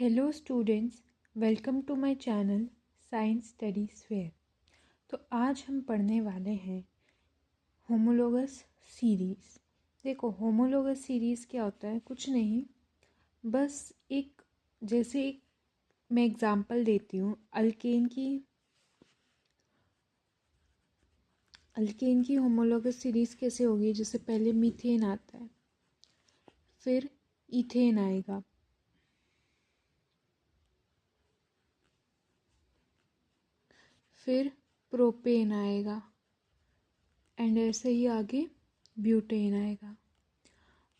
Hello students, welcome to my channel science study sphere. तो आज हम पढ़ने वाले हैं होमोलोगस सीरीज़। देखो, होमोलोगस सीरीज़ क्या होता है? कुछ नहीं, बस एक मैं एग्जांपल देती हूँ। अल्केन की होमोलोगस सीरीज़ कैसे होगी? जैसे पहले मीथेन आता है, फिर इथेन आएगा, फिर प्रोपेन आएगा एंड ऐसे ही आगे ब्यूटेन आएगा।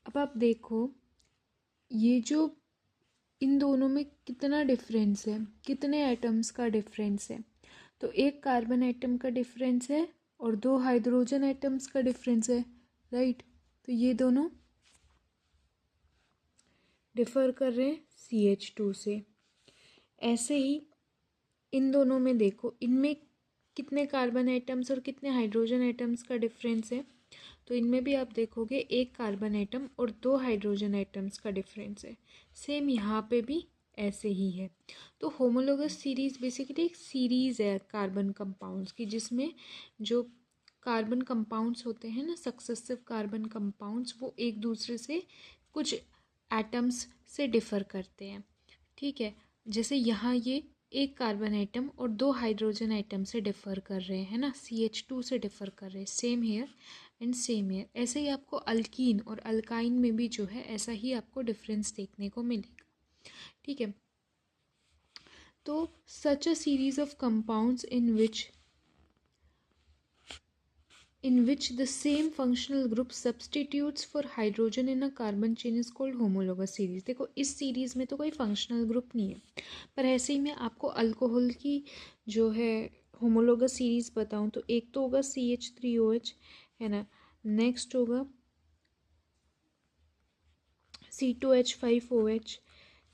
अब आप देखो, ये जो इन दोनों में कितना डिफरेंस है, कितने एटम्स का डिफरेंस है। तो एक कार्बन एटम का डिफरेंस है और दो हाइड्रोजन एटम्स का डिफरेंस है, राइट। तो ये दोनों डिफर कर रहे हैं CH2 से। ऐसे ही इन दोनों में देखो, इनमें कितने कार्बन एटम्स और कितने हाइड्रोजन एटम्स का डिफरेंस है। तो इनमें भी आप देखोगे एक कार्बन एटम और दो हाइड्रोजन एटम्स का डिफरेंस है। सेम यहाँ पे भी ऐसे ही है। तो होमोलोगस सीरीज़ बेसिकली एक सीरीज़ है कार्बन कंपाउंड्स की, जिसमें जो कार्बन कंपाउंड्स होते हैं ना, सक्सेसिव कार्बन कंपाउंड्स, वो एक दूसरे से कुछ एटम्स से डिफ़र करते हैं। ठीक है, जैसे यहाँ ये एक कार्बन एटम और दो हाइड्रोजन एटम से डिफ़र कर रहे हैं ना, CH2 से डिफ़र कर रहे हैं। Same here and same here. ऐसे ही आपको अल्कीन और अल्काइन में भी जो है ऐसा ही आपको डिफरेंस देखने को मिलेगा। ठीक है, तो such a series of compounds in which the same functional group substitutes for hydrogen in a carbon chain is called homologous series। देखो, इस सीरीज़ में तो कोई फंक्शनल ग्रुप नहीं है, पर ऐसे ही मैं आपको अल्कोहल की जो है होमोलोगस सीरीज़ बताऊं तो एक तो होगा CH3OH, है ना। नेक्स्ट होगा C2H5OH।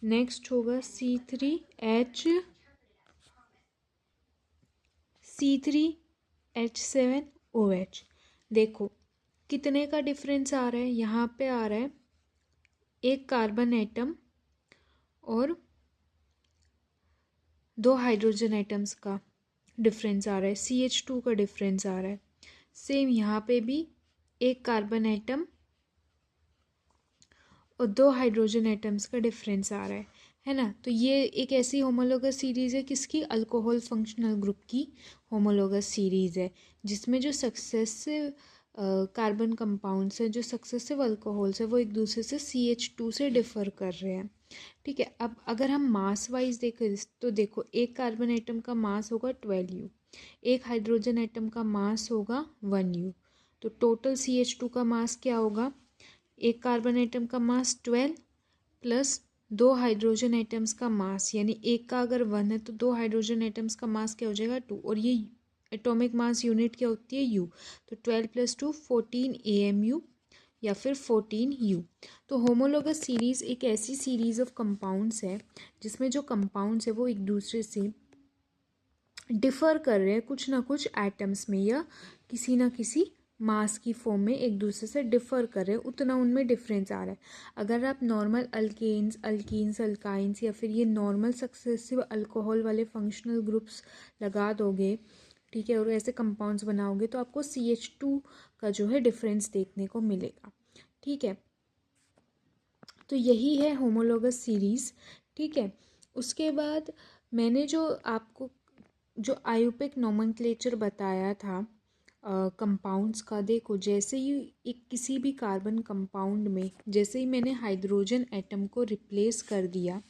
नेक्स्ट होगा C3H7OH। देखो कितने का डिफरेंस आ रहा है, यहाँ पे आ रहा है एक कार्बन एटम और दो हाइड्रोजन एटम्स का डिफरेंस आ रहा है, CH2 का डिफरेंस आ रहा है। सेम यहाँ पे भी एक कार्बन एटम और दो हाइड्रोजन एटम्स का डिफरेंस आ रहा है ना। तो ये एक ऐसी होमोलोगस सीरीज़ है किसकी? अल्कोहल फंक्शनल ग्रुप की होमोलोगस सीरीज़ है, जिसमें जो सक्सेसिव कार्बन कंपाउंड्स हैं, जो सक्सेसिव अल्कोहल्स है, वो एक दूसरे से CH2 से डिफ़र कर रहे हैं। ठीक है, अब अगर हम मास वाइज देखें तो देखो, एक कार्बन एटम का मास होगा 12U, एक हाइड्रोजन एटम का मास होगा 1U। तो टोटल CH2 का मास क्या होगा? एक कार्बन एटम का मास 12 प्लस दो हाइड्रोजन एटम्स का मास, यानी एक का अगर 1 है तो दो हाइड्रोजन एटम्स का मास क्या हो जाएगा? 2। और ये एटॉमिक मास यूनिट क्या होती है? U। तो 12 + 2 14 AMU या फिर 14U। तो होमोलोगस सीरीज़ एक ऐसी सीरीज़ ऑफ कंपाउंड्स है जिसमें जो कंपाउंड्स है वो एक दूसरे से डिफ़र कर रहे हैं कुछ ना कुछ एटम्स में, या किसी ना किसी मास की फॉर्म में एक दूसरे से डिफ़र कर रहे हैं, उतना उनमें डिफरेंस आ रहा है। अगर आप नॉर्मल अल्कीन्स अल्काइंस या फिर ये नॉर्मल सक्सेसिव अल्कोहल वाले फंक्शनल ग्रुप्स लगा दोगे, ठीक है, और ऐसे कंपाउंड्स बनाओगे, तो आपको CH2 का जो है डिफरेंस देखने को मिलेगा। ठीक है, तो यही है होमोलोगस सीरीज़। ठीक है, उसके बाद मैंने जो आपको जो आयुपिक नोमेनक्लेचर बताया था कंपाउंड्स का, देखो जैसे ही एक किसी भी कार्बन कंपाउंड में जैसे ही मैंने हाइड्रोजन एटम को रिप्लेस कर दिया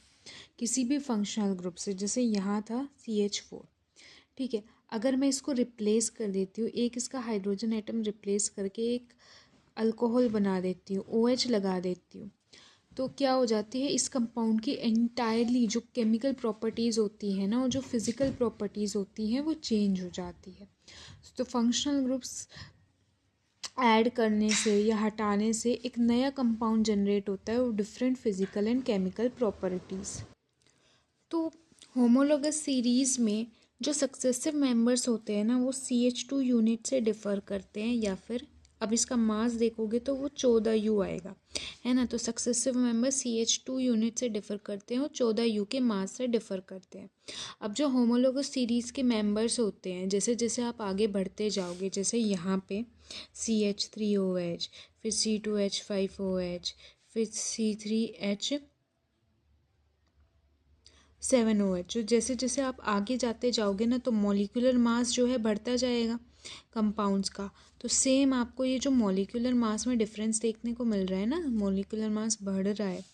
किसी भी फंक्शनल ग्रुप से, जैसे यहाँ था CH4, ठीक है, अगर मैं इसको रिप्लेस कर देती हूँ, एक इसका हाइड्रोजन एटम रिप्लेस करके एक अल्कोहल बना देती हूँ, OH लगा देती हूँ, तो क्या हो जाती है, इस कंपाउंड की एंटायरली जो केमिकल प्रॉपर्टीज़ होती है ना, और जो फिज़िकल प्रॉपर्टीज़ होती हैं वो चेंज हो जाती है। तो फंक्शनल ग्रुप्स ऐड करने से या हटाने से एक नया कंपाउंड जनरेट होता है, वो different physical and chemical properties. तो होमोलोगस सीरीज़ में जो सक्सेसिव मेंबर्स होते हैं ना, वो CH2 यूनिट से डिफ़र करते हैं या फिर अब इसका मास देखोगे तो वो 14U आएगा, है ना। तो सक्सेसिव मेंबर CH2 यूनिट से डिफर करते हैं और 14U के मास से डिफर करते हैं। अब जो होमोलोगस सीरीज़ के मेंबर्स होते हैं, जैसे जैसे आप आगे बढ़ते जाओगे, जैसे यहाँ पे CH3OH, फिर C2H5OH, फिर C3H7OH, जो जैसे जैसे आप आगे जाते जाओगे ना, तो मॉलिक्यूलर मास जो है बढ़ता जाएगा कंपाउंड्स का। तो सेम आपको ये जो मॉलिक्यूलर मास में डिफरेंस देखने को मिल रहा है ना, मॉलिक्यूलर मास बढ़ रहा है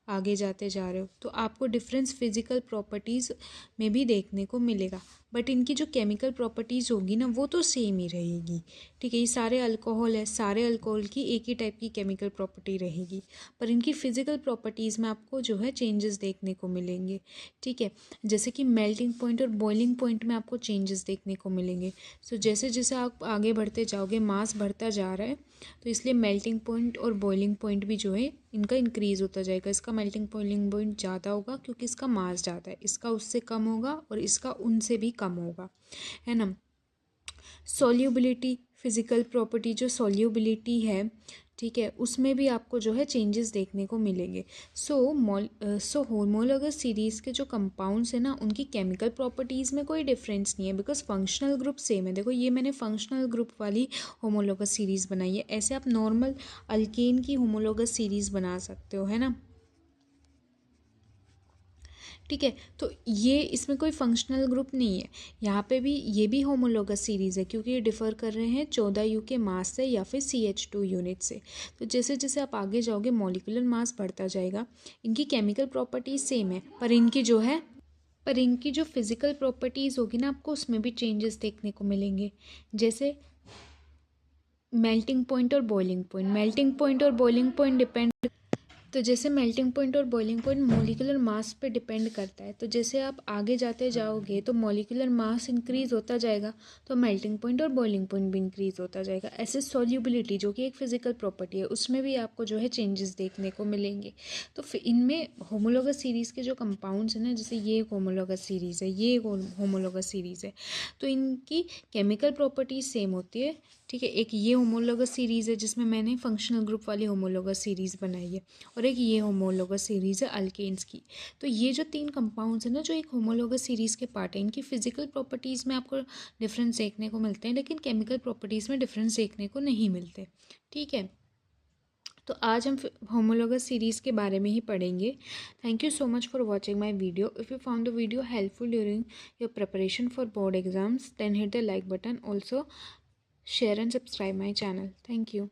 आगे जाते जा रहे हो, तो आपको डिफरेंस फिजिकल प्रॉपर्टीज़ में भी देखने को मिलेगा, बट इनकी जो केमिकल प्रॉपर्टीज़ होगी ना वो तो सेम ही रहेगी। ठीक है, ये सारे अल्कोहल है, सारे अल्कोहल की एक ही टाइप की केमिकल प्रॉपर्टी रहेगी, पर इनकी फिजिकल प्रॉपर्टीज़ में आपको जो है चेंजेस देखने को मिलेंगे। ठीक है, जैसे कि मेल्टिंग पॉइंट और बॉइलिंग पॉइंट में आपको चेंजेस देखने को मिलेंगे। सो जैसे जैसे आप आगे बढ़ते जाओगे, मास बढ़ता जा रहा है, तो इसलिए मेल्टिंग पॉइंट और बॉइलिंग पॉइंट भी जो है इनका इंक्रीज़ होता जाएगा। इसका मेल्टिंग बॉइलिंग पॉइंट ज़्यादा होगा क्योंकि इसका मास ज़्यादा है, इसका उससे कम होगा और इसका उनसे भी कम होगा, है ना। सॉल्युबिलिटी, फिजिकल प्रॉपर्टी जो सॉल्युबिलिटी है, ठीक है, उसमें भी आपको जो है चेंजेस देखने को मिलेंगे। सो होमोलोगस सीरीज़ के जो कंपाउंड्स हैं ना, उनकी केमिकल प्रॉपर्टीज़ में कोई डिफरेंस नहीं है, बिकॉज फंक्शनल ग्रुप सेम है। देखो ये मैंने फंक्शनल ग्रुप वाली होमोलोगस सीरीज़ बनाई है, ऐसे आप नॉर्मल अल्केन की होमोलोगस सीरीज़ बना सकते हो, है ना। ठीक है, तो ये इसमें कोई फंक्शनल ग्रुप नहीं है। यहाँ पे भी ये भी होमोलोगस सीरीज़ है क्योंकि ये डिफ़र कर रहे हैं 14U के मास से या फिर CH2 यूनिट से। तो जैसे जैसे आप आगे जाओगे मॉलिक्यूलर मास बढ़ता जाएगा, इनकी केमिकल प्रॉपर्टीज सेम है, पर इनकी जो फिज़िकल प्रॉपर्टीज़ होगी ना, आपको उसमें भी चेंजेस देखने को मिलेंगे। जैसे मेल्टिंग पॉइंट और बॉइलिंग पॉइंट, मेल्टिंग पॉइंट और बॉइलिंग पॉइंट डिपेंड, तो जैसे मेल्टिंग पॉइंट और बॉइलिंग पॉइंट मॉलिक्यूलर मास पे डिपेंड करता है। तो जैसे आप आगे जाते जाओगे तो मॉलिक्यूलर मास इंक्रीज़ होता जाएगा, तो मेल्टिंग पॉइंट और बॉइलिंग पॉइंट भी इंक्रीज़ होता जाएगा। ऐसे सॉल्युबिलिटी जो कि एक फिजिकल प्रॉपर्टी है, उसमें भी आपको जो है चेंजेस देखने को मिलेंगे। तो फिर इनमें होमोलोगस सीरीज़ के जो कंपाउंड्स हैं ना, जैसे ये एक होमोलोगस सीरीज़ है, ये एक होमोलोगस सीरीज़ है, तो इनकी केमिकल प्रॉपर्टीज सेम होती है। ठीक है, एक ये होमोलोगस सीरीज़ है जिसमें मैंने फंक्शनल ग्रुप वाली होमोलोगस सीरीज़ बनाई है, और एक ये होमोलोगस सीरीज़ है अल्केन्स की। तो ये जो 3 कंपाउंड्स हैं ना, जो एक होमोलोगस सीरीज़ के पार्ट है, इनकी फिजिकल प्रॉपर्टीज़ में आपको डिफरेंस देखने को मिलते हैं, लेकिन केमिकल प्रॉपर्टीज़ में डिफरेंस देखने को नहीं मिलते। ठीक है, तो आज हम होमोलोगस सीरीज़ के बारे में ही पढ़ेंगे। Thank you so much for watching my video. If you found the video helpful during your preparation for board exams, then hit the like button. Also share and subscribe my channel. Thank you.